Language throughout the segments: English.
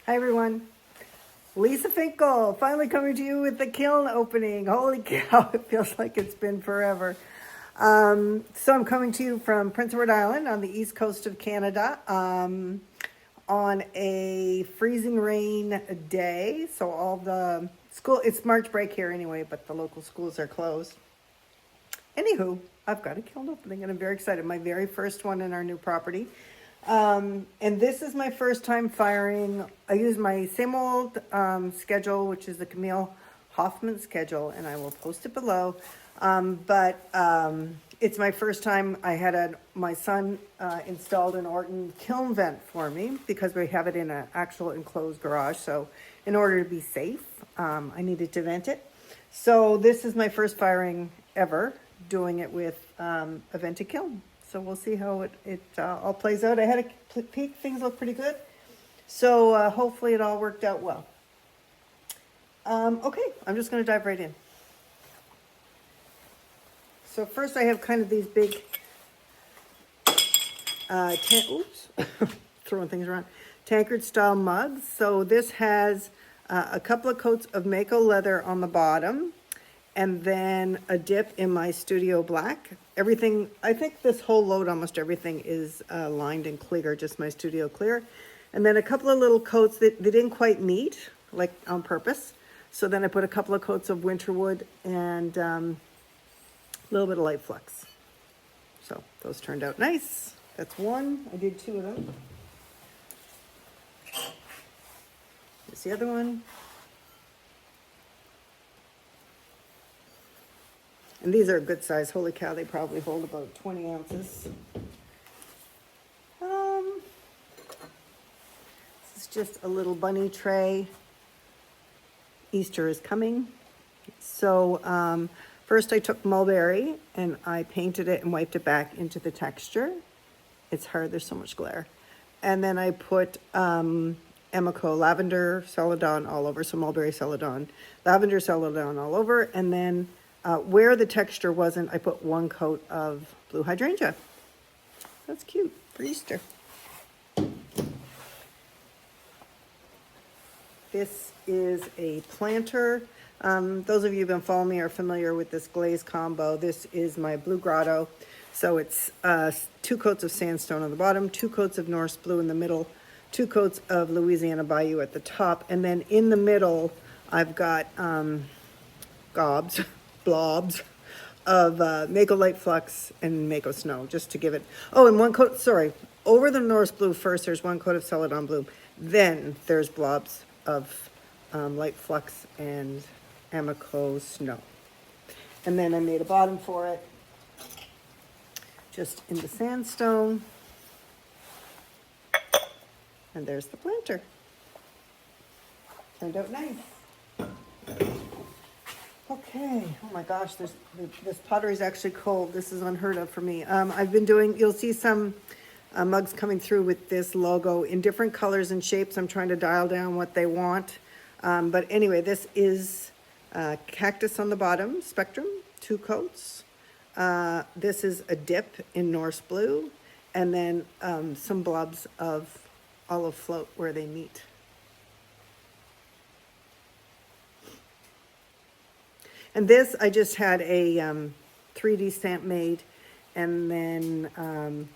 Hi everyone, Lisa Finkel, finally coming to you with the kiln opening. Holy cow, it feels like it's been forever. So I'm coming to you from Prince Edward Island on the east coast of Canada on a freezing rain day. So all the school, it's March break here anyway, but the local schools are closed. Anywho, I've got a kiln opening and I'm very excited. My very first one in our new property. And this is my first time firing. I use my same old schedule, which is the Camille Hoffman schedule, and I will post it below. It's my first time. I had my son installed an Orton kiln vent for me because we have it in an actual enclosed garage. So in order to be safe, I needed to vent it. So this is my first firing ever, doing it with a vented kiln. So we'll see how it all plays out. I had a peek, things look pretty good. So hopefully it all worked out well. Okay, I'm just gonna dive right in. So first I have kind of these big, throwing things around, tankard style mugs. So this has a couple of coats of Mako leather on the bottom, and then a dip in my Studio Black. Everything, I think this whole load, almost everything is lined in clear, just my Studio Clear. And then a couple of little coats that they didn't quite meet, like on purpose. So then I put a couple of coats of Winterwood and a little bit of Light Flux. So those turned out nice. That's one, I did two of them. Here's the other one. And these are a good size. Holy cow, they probably hold about 20 ounces. This is just a little bunny tray. Easter is coming. So first I took mulberry and I painted it and wiped it back into the texture. It's hard, there's so much glare. And then I put Emiko lavender celadon all over, so mulberry celadon, lavender celadon all over, and then where the texture wasn't, I put one coat of blue hydrangea. That's cute for Easter. This is a planter. Those of you who've been following me are familiar with this Glaze combo. This is my Blue Grotto. So it's 2 coats of sandstone on the bottom, 2 coats of Norse blue in the middle, 2 coats of Louisiana Bayou at the top, and then in the middle I've got blobs of Mako Light Flux and Mako Snow, just to give it, oh, and 1 coat, sorry, over the Norse blue first, there's 1 coat of Celadon blue, then there's blobs of Light Flux and Emiko Snow. And then I made a bottom for it, just in the sandstone. And there's the planter. Turned out nice. Okay, oh my gosh, this pottery is actually cold. This is unheard of for me. I've been doing, you'll see some mugs coming through with this logo in different colors and shapes. I'm trying to dial down what they want. But anyway, this is cactus on the bottom, spectrum, 2 coats. This is a dip in Norse blue, and then some blobs of olive float where they meet. And this, I just had a 3D stamp made, and then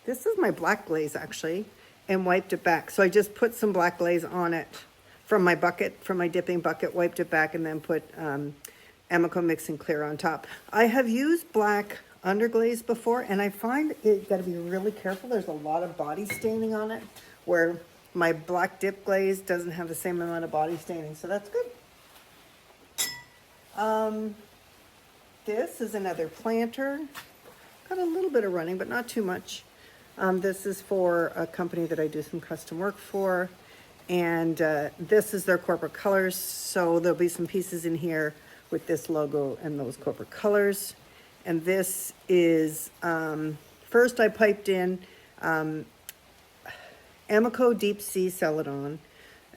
this is my black glaze actually, and wiped it back. So I just put some black glaze on it from my bucket, from my dipping bucket, wiped it back, and then put Emiko Mixing Clear on top. I have used black underglaze before, and I find you got to be really careful. There's a lot of body staining on it, where my black dip glaze doesn't have the same amount of body staining, so that's good. This is another planter. Got a little bit of running, but not too much. This is for a company that I do some custom work for, and this is their corporate colors, so there'll be some pieces in here with this logo and those corporate colors. And this is, first I piped in Emiko Deep Sea Celadon,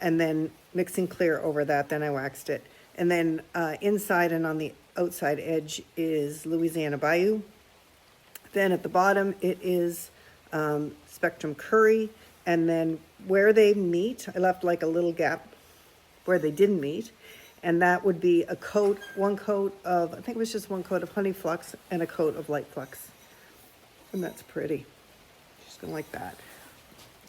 and then Mixing Clear over that, then I waxed it. And then inside and on the outside edge is Louisiana Bayou. Then at the bottom it is Spectrum Curry, And then where they meet, I left like a little gap where they didn't meet. And that would be a coat, one coat of, I think it was just one coat of honey flux and a coat of light flux. And that's pretty. Just gonna like that.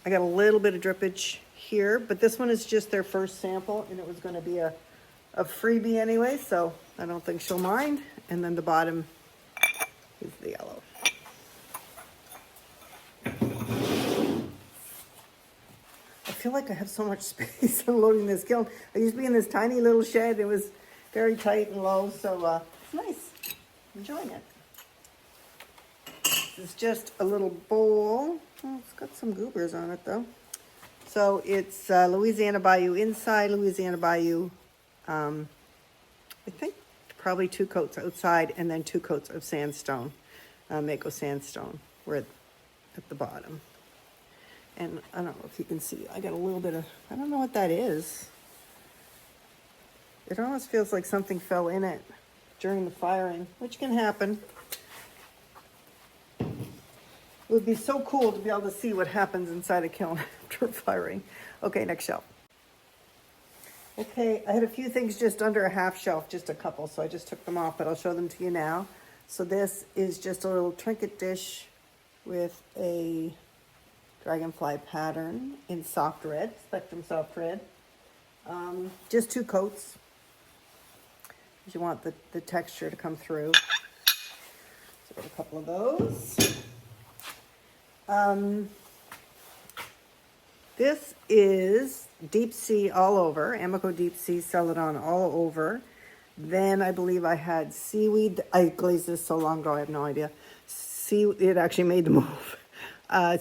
I got a little bit of drippage here, but this one is just their first sample, and it was gonna be a freebie anyway, so I don't think she'll mind. And then the bottom is the yellow. I feel like I have so much space unloading this kiln. I used to be in this tiny little shed. It was very tight and low, so it's nice. Enjoying it. This is just a little bowl. Oh, it's got some goobers on it though. So it's Louisiana Bayou inside, Louisiana Bayou, I think probably 2 coats outside, and then 2 coats of sandstone, Mako sandstone. We're at the bottom. And I don't know if you can see, I got a little bit of, I don't know what that is. It almost feels like something fell in it during the firing, which can happen. It would be so cool to be able to see what happens inside a kiln after firing. Okay, next shelf. Okay, I had a few things just under a half shelf, just a couple, so I just took them off, but I'll show them to you now. So this is just a little trinket dish with a dragonfly pattern in soft red, Spectrum soft red. Just 2 coats, because you want the texture to come through. So got a couple of those. This is deep sea all over, Amoco deep sea Celadon all over. Then I believe I had seaweed. I glazed this so long ago, I have no idea. It actually made the move.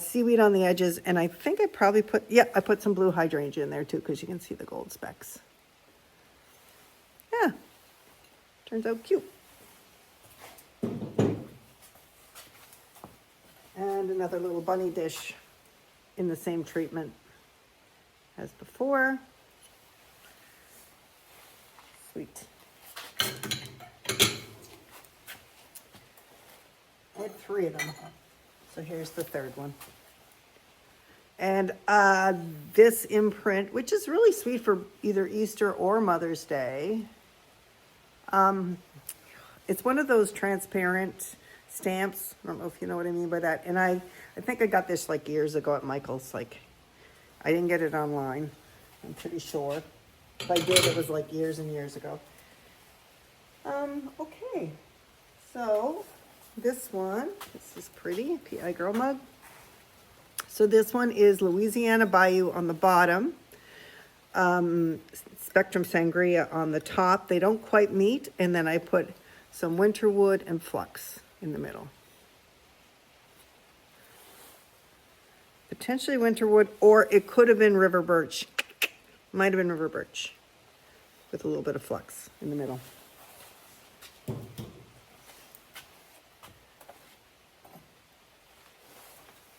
Seaweed on the edges, and I think I probably put, I put some blue hydrangea in there too, because you can see the gold specks. Yeah, turns out cute. And another little bunny dish in the same treatment as before. Sweet. I had 3 of them. So here's the 3rd one. And this imprint, which is really sweet for either Easter or Mother's Day. It's one of those transparent stamps. I don't know if you know what I mean by that. And I think I got this like years ago at Michael's. Like, I didn't get it online, I'm pretty sure. If I did, it was like years and years ago. Okay, so this one, this is pretty, PI Girl mug. So this one is Louisiana Bayou on the bottom, Spectrum Sangria on the top. They don't quite meet, and then I put some winterwood and flux in the middle. Potentially winterwood, or it could have been river birch. Might have been river birch with a little bit of flux in the middle.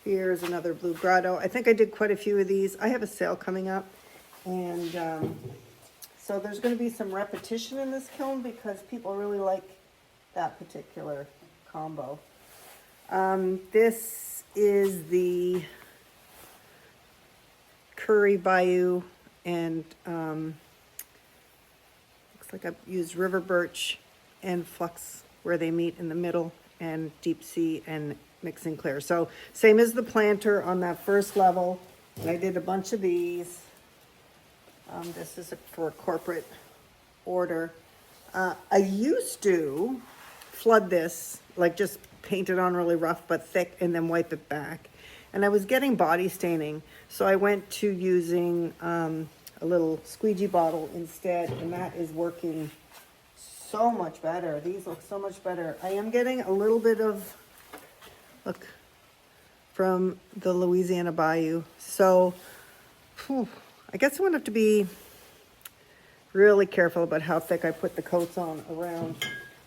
Here's another blue grotto. I think I did quite a few of these. I have a sale coming up, and so there's going to be some repetition in this kiln because people really like that particular combo. This is the Curry Bayou, and looks like I've used river birch and flux where they meet in the middle, and deep sea and mixing clear. So same as the planter on that first level, and I did a bunch of these. This is for a corporate order. I used to flood this, like just paint it on really rough but thick and then wipe it back. And I was getting body staining, so I went to using a little squeegee bottle instead, and that is working so much better. These look so much better. I am getting a little bit of, look, from the Louisiana Bayou. So, I guess I'm going to have to be really careful about how thick I put the coats on around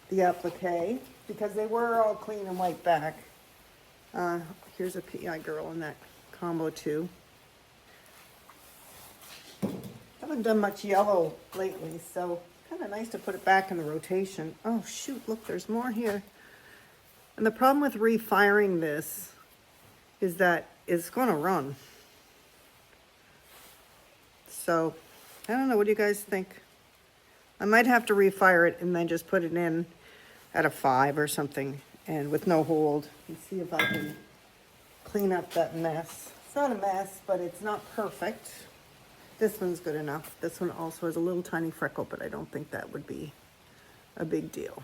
the applique, because they were all clean and white back. Here's a PI Girl in that combo too. Haven't done much yellow lately, so kind of nice to put it back in the rotation. Oh shoot, look, there's more here. And the problem with refiring this is that it's going to run. So I don't know, what do you guys think? I might have to refire it and then just put it in at a 5 or something, and with no hold, and see if I can clean up that mess. It's not a mess, but it's not perfect. This one's good enough. This one also has a little tiny freckle, but I don't think that would be a big deal.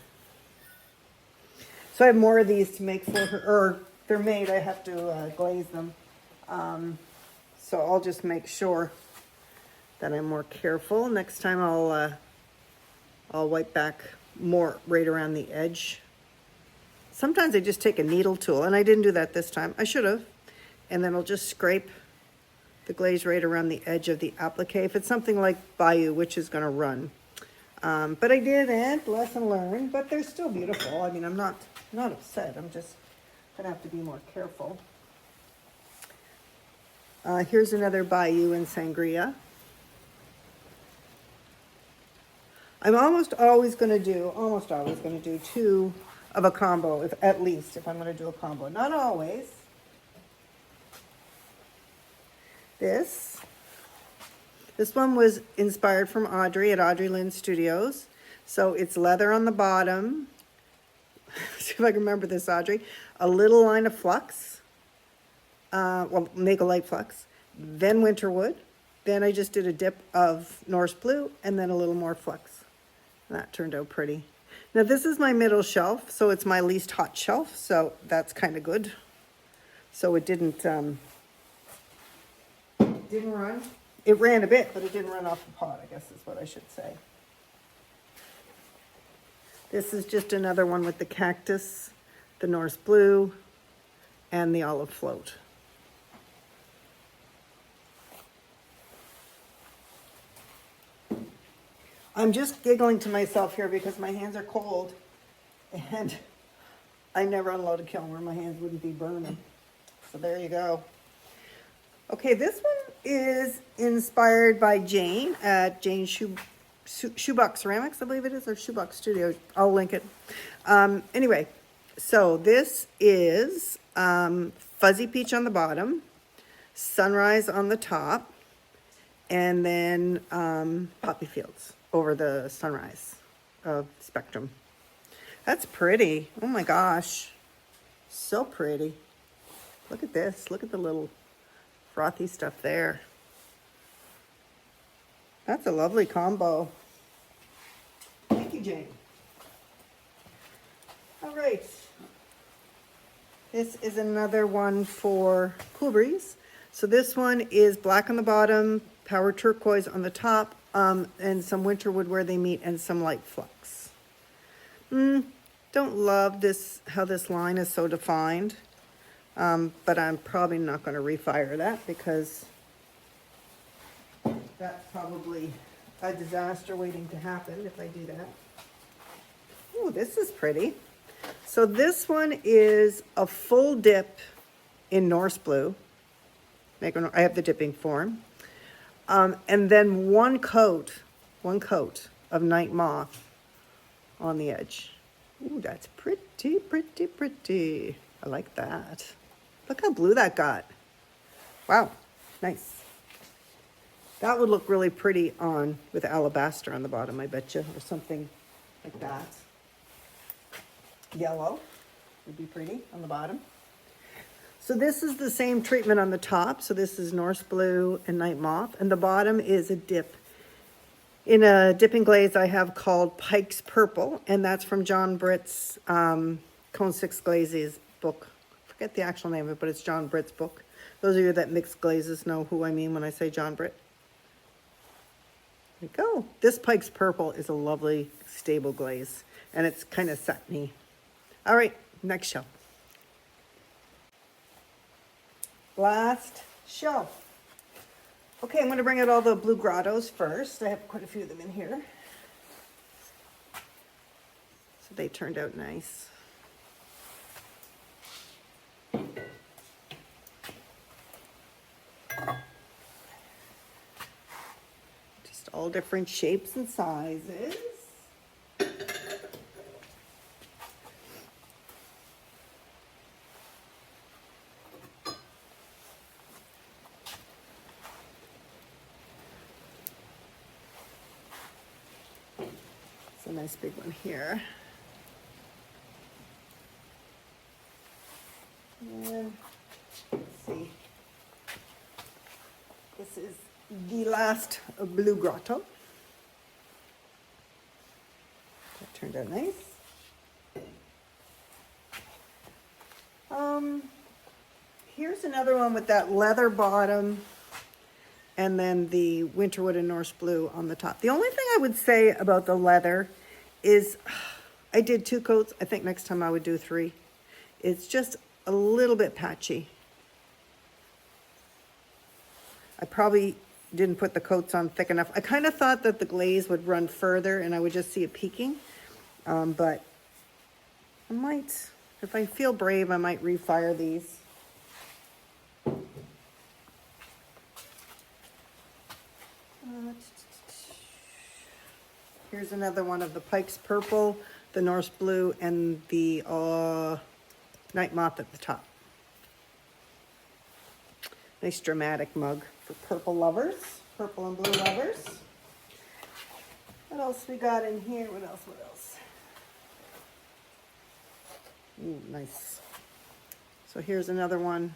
So I have more of these to make for her, or they're made, I have to glaze them. So I'll just make sure that I'm more careful. Next time I'll wipe back more right around the edge. Sometimes I just take a needle tool, and I didn't do that this time. I should have. And then I'll just scrape the glaze right around the edge of the applique. If it's something like Bayou, which is going to run. But I didn't, lesson learned, but they're still beautiful. I mean, I'm not upset. I'm just going to have to be more careful. Here's another Bayou in Sangria. I'm almost always going to do 2 of a combo, at least, if I'm going to do a combo. Not always. This one was inspired from Audrey at Audrey Lynn Studios. So it's leather on the bottom. See if I can remember this, Audrey. A little line of flux. Well, make a light flux. Then winterwood. Then I just did a dip of Norse blue and then a little more flux. And that turned out pretty. Now this is my middle shelf, so it's my least hot shelf, so that's kind of good. So it didn't run. It ran a bit, but it didn't run off the pot, I guess is what I should say. This is just another one with the cactus, the Norse blue, and the olive float. I'm just giggling to myself here because my hands are cold, and I never unload a kiln where my hands wouldn't be burning. So there you go. Okay, this one is inspired by Jane at Jane's Shoebox Ceramics, I believe it is, or Shoebox Studio. I'll link it. Anyway, so this is Fuzzy Peach on the bottom, Sunrise on the top, and then Poppy Fields over the sunrise of Spectrum. That's pretty. Oh my gosh. So pretty. Look at this. Look at the little frothy stuff there. That's a lovely combo. Thank you, Jane. All right. This is another one for Cool Breeze. So this one is black on the bottom, power turquoise on the top, and some winterwood where they meet, and some light flux. Don't love this, how this line is so defined, but I'm probably not going to refire that because that's probably a disaster waiting to happen if I do that. Oh, this is pretty. So this one is a full dip in Norse blue. I have the dipping form. And then one coat of Night Moth on the edge. Ooh, that's pretty, pretty, pretty. I like that. Look how blue that got. Wow, nice. That would look really pretty on with alabaster on the bottom, I bet you, or something like that. Yellow would be pretty on the bottom. So this is the same treatment on the top. So this is Norse blue and Night Moth, and the bottom is a dip in a dipping glaze I have called Pike's Purple, and that's from John Britt's Cone 6 Glazes book. I forget the actual name of it, but it's John Britt's book. Those of you that mix glazes know who I mean when I say John Britt. There we go. This Pike's Purple is a lovely stable glaze, and it's kind of satiny. All right, next shelf. Last shelf. Okay, I'm going to bring out all the blue grottos first. I have quite a few of them in here. So they turned out nice. Just all different shapes and sizes. nice big one here. And let's see. This is the last blue grotto. That turned out nice. Here's another one with that leather bottom and then the winterwood and Norse blue on the top. The only thing I would say about the leather is I did 2 coats. I think next time I would do 3. It's just a little bit patchy. I probably didn't put the coats on thick enough. I kind of thought that the glaze would run further and I would just see it peeking. But I might, if I feel brave, I might refire these. Here's another one of the Pike's Purple, the Norse Blue, and the Night Moth at the top. Nice dramatic mug for purple lovers, purple and blue lovers. What else we got in here? What else? Ooh, nice. So here's another one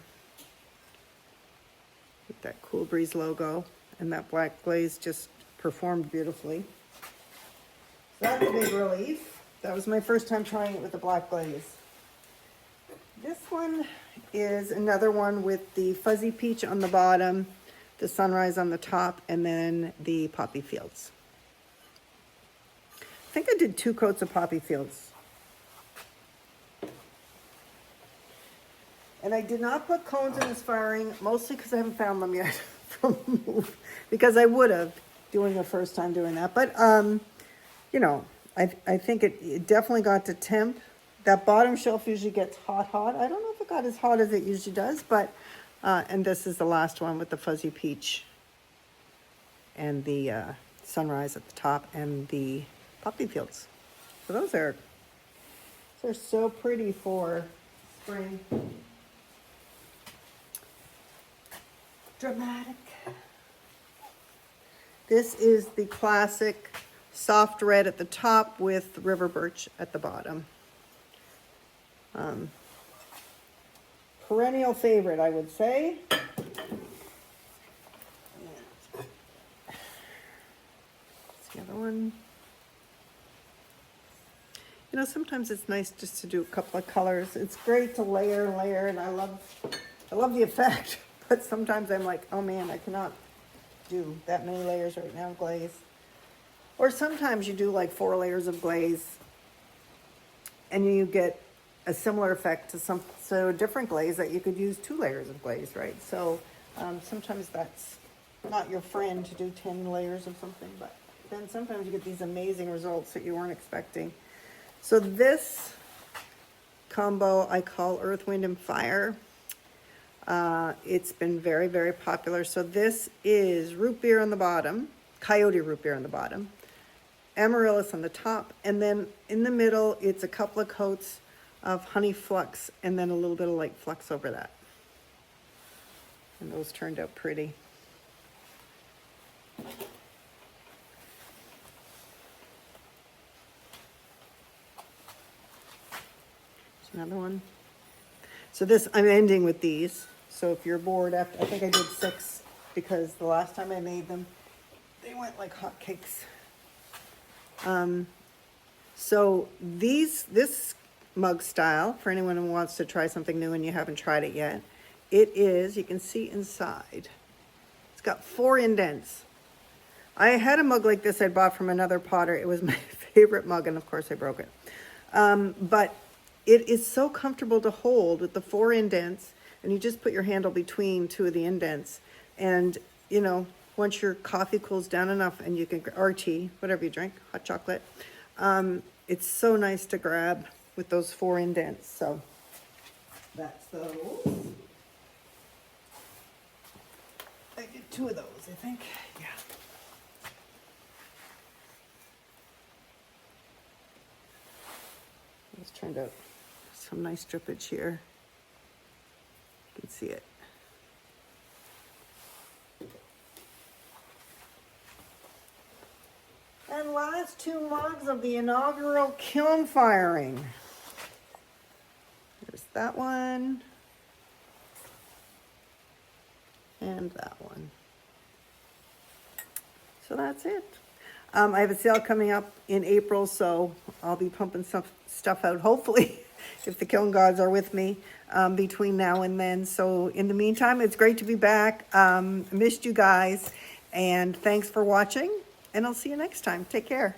with that Cool Breeze logo, and that black glaze just performed beautifully. So that's a big relief. That was my first time trying it with the black glaze. This one is another one with the fuzzy peach on the bottom, the sunrise on the top, and then the poppy fields. I think I did 2 coats of poppy fields. And I did not put cones in this firing, mostly because I haven't found them yet from the move, because I would have doing the first time doing that. But, you know, I think it definitely got to temp. That bottom shelf usually gets hot. I don't know if it got as hot as it usually does, but, and this is the last one with the fuzzy peach and the sunrise at the top and the poppy fields. So they're so pretty for spring. Dramatic. This is the classic soft red at the top with river birch at the bottom. Perennial favorite, I would say. That's the other one. You know, sometimes it's nice just to do a couple of colors. It's great to layer and layer, and I love the effect. But sometimes I'm like, oh man, I cannot do that many layers right now of glaze. Or sometimes you do like 4 layers of glaze and you get a similar effect to a different glaze that you could use 2 layers of glaze, right? So sometimes that's not your friend to do 10 layers of something, but then sometimes you get these amazing results that you weren't expecting. So this combo I call Earth, Wind, and Fire. It's been very, very popular. So this is root beer on the bottom, coyote root beer on the bottom, amaryllis on the top, and then in the middle, it's a couple of coats of honey flux and then a little bit of light flux over that. And those turned out pretty. There's another one. So this, I'm ending with these. So if you're bored after, I think I did 6 because the last time I made them, they went like hotcakes. So this mug style, for anyone who wants to try something new and you haven't tried it yet, it is, you can see inside, it's got 4 indents. I had a mug like this I bought from another potter. It was my favorite mug, and of course I broke it. But it is so comfortable to hold with the 4 indents, and you just put your handle between 2 of the indents. And, you know, once your coffee cools down enough and you can, or tea, whatever you drink, hot chocolate, it's so nice to grab with those 4 indents. So that's those. I did 2 of those, I think. Yeah. This turned out some nice drippage here. You can see it. And last last 2 mugs of the inaugural kiln firing. There's that one. And that one. So that's it. I have a sale coming up in April, so I'll be pumping stuff out, hopefully, if the kiln gods are with me, between now and then. So in the meantime, it's great to be back. Missed you guys, and thanks for watching, and I'll see you next time. Take care.